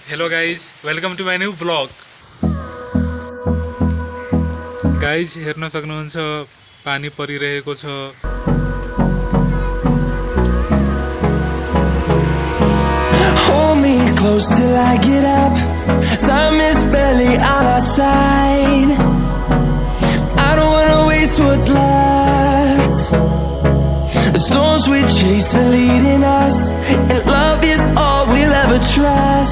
Hello guys, welcome to my new vlog. Guys, हेर्न सक्नुहुन्छ पानी परिरहेको छ. Hold me close till I get up. Time is barely on our side. I don't wanna waste what's left. The storms we chase are leading us, and love is all we'll ever trust.